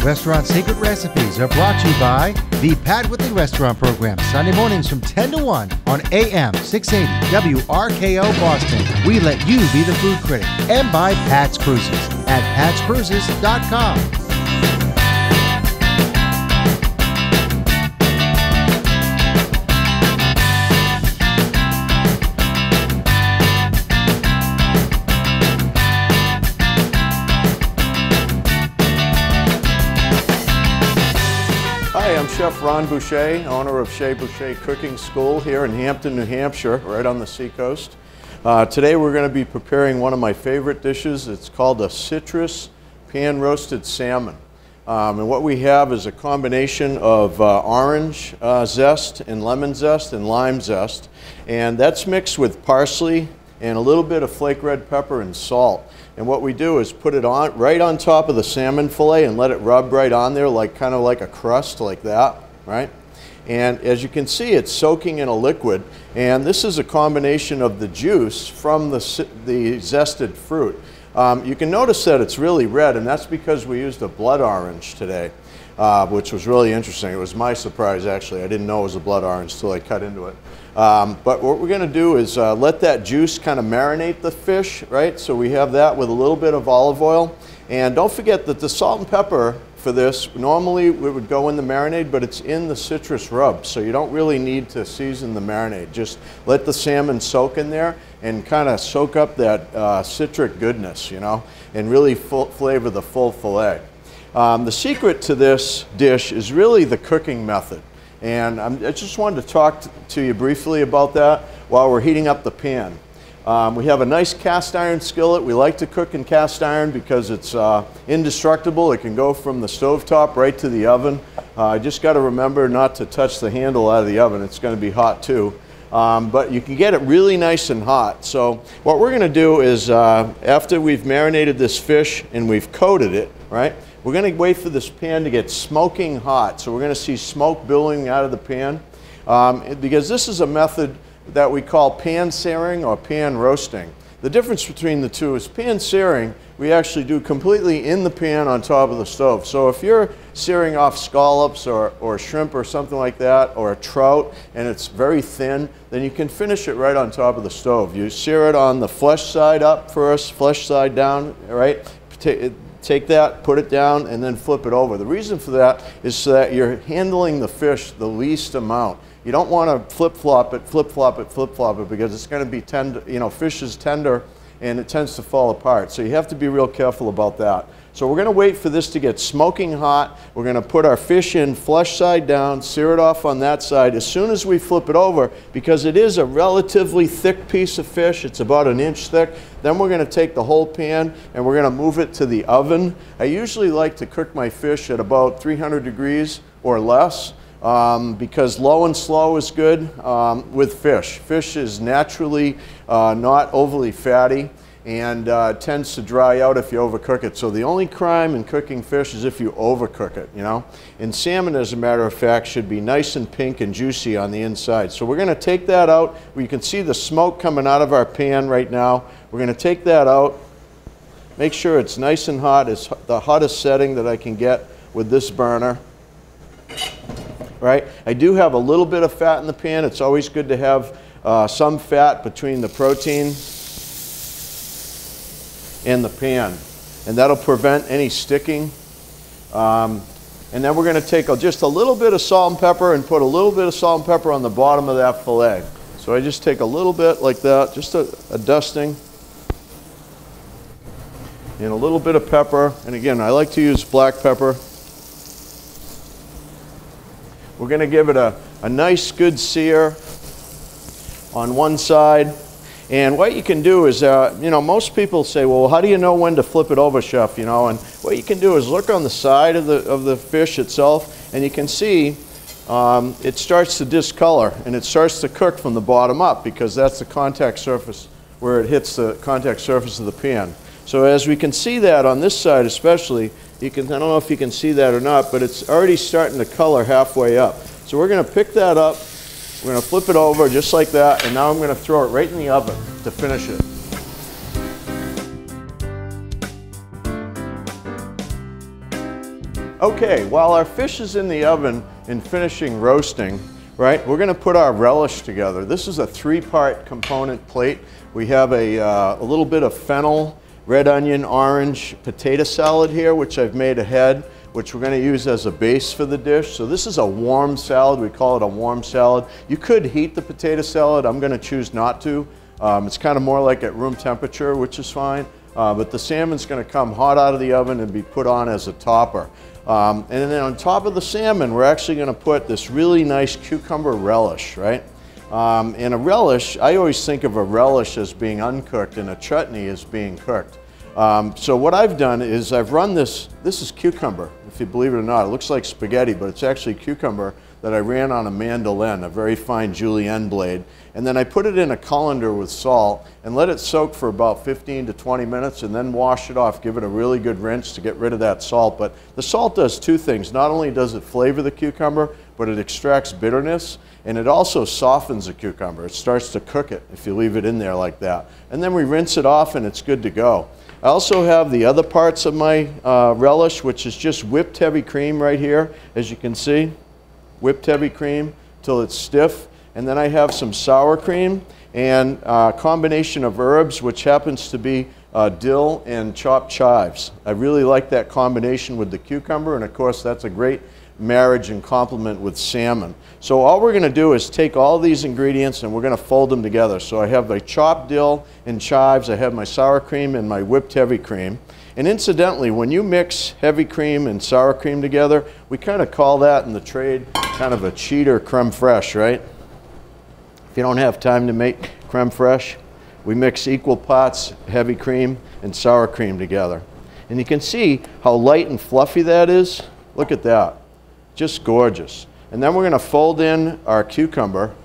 Restaurant Secret Recipes are brought to you by the Pat Whitley Restaurant Program, Sunday mornings from 10 to 1 on AM 680 WRKO Boston. We let you be the food critic. And by Pat's Cruises at patscruises.com. I'm Chef Ron Boucher, owner of Chez Boucher Cooking School here in Hampton, New Hampshire, right on the seacoast. Today we're going to be preparing one of my favorite dishes. It's called a citrus pan-roasted salmon. And what we have is a combination of orange zest and lemon zest and lime zest. And that's mixed with parsley and a little bit of flake red pepper and salt. And what we do is put it on right on top of the salmon fillet and let it rub right on there, like kind of like a crust, like that, right? And as you can see, it's soaking in a liquid. And this is a combination of the juice from the zested fruit. You can notice that it's really red, and that's because we used a blood orange today, which was really interesting. It was my surprise, actually. I didn't know it was a blood orange until I cut into it. But what we're going to do is let that juice kind of marinate the fish, right? So we have that with a little bit of olive oil. And don't forget that the salt and pepper for this, normally it would go in the marinade, but it's in the citrus rub. So you don't really need to season the marinade. Just let the salmon soak in there and kind of soak up that citric goodness, you know, and really flavor the full fillet. The secret to this dish is really the cooking method. And I just wanted to talk to you briefly about that while we're heating up the pan. We have a nice cast iron skillet. We like to cook in cast iron because it's indestructible. It can go from the stovetop right to the oven. I just got to remember not to touch the handle out of the oven. It's going to be hot too. But you can get it really nice and hot. So what we're going to do is after we've marinated this fish and we've coated it, right? We're going to wait for this pan to get smoking hot. So we're going to see smoke billowing out of the pan because this is a method that we call pan searing or pan roasting. The difference between the two is pan searing we actually do completely in the pan on top of the stove. So if you're searing off scallops or shrimp or something like that, or a trout, and it's very thin, then you can finish it right on top of the stove. You sear it on the flesh side up first, flesh side down, right? Take that, put it down, and then flip it over. The reason for that is so that you're handling the fish the least amount. You don't want to flip-flop it, flip-flop it, flip-flop it, because it's going to be tender, you know, fish is tender and it tends to fall apart. So you have to be real careful about that. So we're going to wait for this to get smoking hot. We're going to put our fish in flesh side down, sear it off on that side. As soon as we flip it over, because it is a relatively thick piece of fish, it's about an inch thick, then we're going to take the whole pan and we're going to move it to the oven. I usually like to cook my fish at about 300 degrees or less. Because low and slow is good with fish. Fish is naturally not overly fatty and tends to dry out if you overcook it. So the only crime in cooking fish is if you overcook it, you know. And salmon, as a matter of fact, should be nice and pink and juicy on the inside. So we're going to take that out. You can see the smoke coming out of our pan right now. We're going to take that out. Make sure it's nice and hot. It's the hottest setting that I can get with this burner. Right? I do have a little bit of fat in the pan. It's always good to have some fat between the protein and the pan. And that'll prevent any sticking. And then we're going to take just a little bit of salt and pepper and put a little bit of salt and pepper on the bottom of that fillet. So I just take a little bit like that, just a dusting. And a little bit of pepper. And again, I like to use black pepper. We're going to give it a nice good sear on one side. And what you can do is, you know, most people say, well, how do you know when to flip it over, chef? You know, and what you can do is look on the side of the fish itself, and you can see it starts to discolor, and it starts to cook from the bottom up because that's the contact surface where it hits the contact surface of the pan. So as we can see that on this side especially, I don't know if you can see that or not, but it's already starting to color halfway up. So we're going to pick that up, we're going to flip it over just like that, and now I'm going to throw it right in the oven to finish it. Okay, while our fish is in the oven and finishing roasting, right, we're going to put our relish together. This is a 3-part component plate. We have a little bit of fennel, red onion, orange potato salad here, which I've made ahead, which we're going to use as a base for the dish. So this is a warm salad. We call it a warm salad. You could heat the potato salad. I'm going to choose not to. It's kind of more like at room temperature, which is fine. But the salmon's going to come hot out of the oven and be put on as a topper. And then on top of the salmon, we're actually going to put this really nice cucumber relish, right? And a relish, I always think of a relish as being uncooked and a chutney as being cooked. So what I've done is I've run this is cucumber, if you believe it or not. It looks like spaghetti, but it's actually cucumber that I ran on a mandolin, a very fine julienne blade. And then I put it in a colander with salt and let it soak for about 15 to 20 minutes and then wash it off, give it a really good rinse to get rid of that salt. But the salt does two things. Not only does it flavor the cucumber, but it extracts bitterness, and it also softens the cucumber. It starts to cook it if you leave it in there like that. And then we rinse it off and it's good to go. I also have the other parts of my relish, which is just whipped heavy cream right here, as you can see. Whipped heavy cream till it's stiff. And then I have some sour cream and a combination of herbs, which happens to be dill and chopped chives. I really like that combination with the cucumber, and of course that's a great marriage and complement with salmon. So all we're going to do is take all these ingredients and we're going to fold them together. So I have my chopped dill and chives, I have my sour cream and my whipped heavy cream. And incidentally, when you mix heavy cream and sour cream together, we kind of call that in the trade kind of a cheater creme fraiche, right? If you don't have time to make creme fraiche, we mix equal parts heavy cream and sour cream together. And you can see how light and fluffy that is. Look at that. Just gorgeous. And then we're going to fold in our cucumber,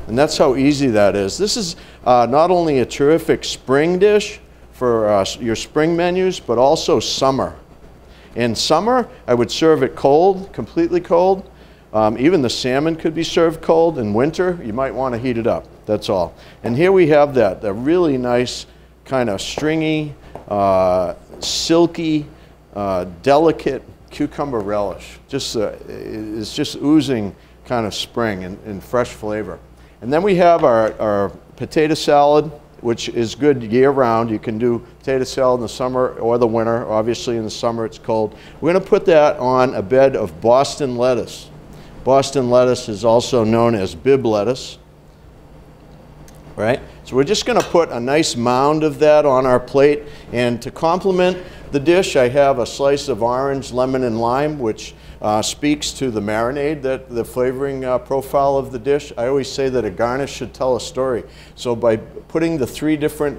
and that's how easy that is. This is not only a terrific spring dish for your spring menus, but also summer. In summer, I would serve it cold, completely cold. Even the salmon could be served cold. In winter, you might want to heat it up. That's all. And here we have that, the really nice kind of stringy, silky, delicate cucumber relish. It's just oozing kind of spring and fresh flavor. And then we have our potato salad, which is good year-round. You can do potato salad in the summer or the winter. Obviously in the summer it's cold. We're going to put that on a bed of Boston lettuce. Boston lettuce is also known as Bibb lettuce, right? So we're just going to put a nice mound of that on our plate, and to complement the dish, I have a slice of orange, lemon, and lime, which speaks to the marinade, that the flavoring profile of the dish. I always say that a garnish should tell a story. So by putting the 3 different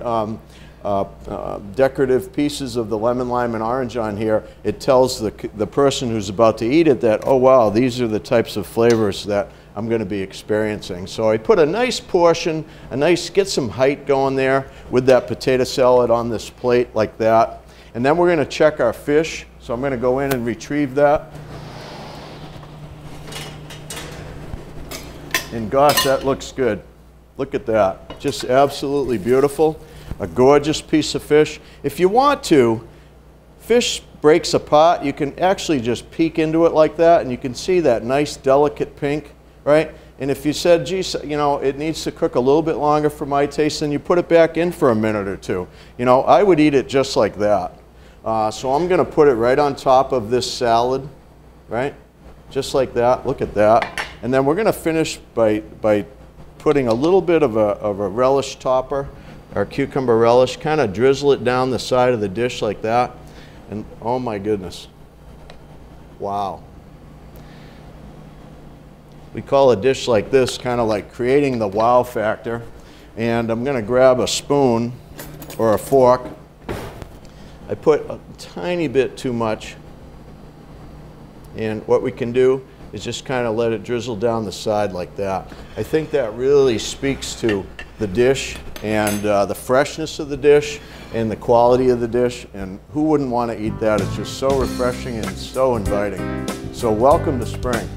decorative pieces of the lemon, lime, and orange on here, it tells the person who's about to eat it that, oh wow, these are the types of flavors that I'm going to be experiencing. So I put a nice portion, get some height going there with that potato salad on this plate like that. And then we're going to check our fish. So I'm going to go in and retrieve that. And gosh, that looks good. Look at that. Just absolutely beautiful. A gorgeous piece of fish. If you want to, fish breaks apart. You can actually just peek into it like that, and you can see that nice delicate pink, right? And if you said, geez, you know, it needs to cook a little bit longer for my taste, then you put it back in for a minute or two. You know, I would eat it just like that. So I'm going to put it right on top of this salad, right? Just like that. Look at that. And then we're going to finish by putting a little bit of a relish topper, our cucumber relish, kind of drizzle it down the side of the dish like that. And oh my goodness. Wow. We call a dish like this kind of like creating the wow factor. And I'm going to grab a spoon or a fork. I put a tiny bit too much. And what we can do is just kind of let it drizzle down the side like that. I think that really speaks to the dish and the freshness of the dish and the quality of the dish. And who wouldn't want to eat that? It's just so refreshing and so inviting. So welcome to spring.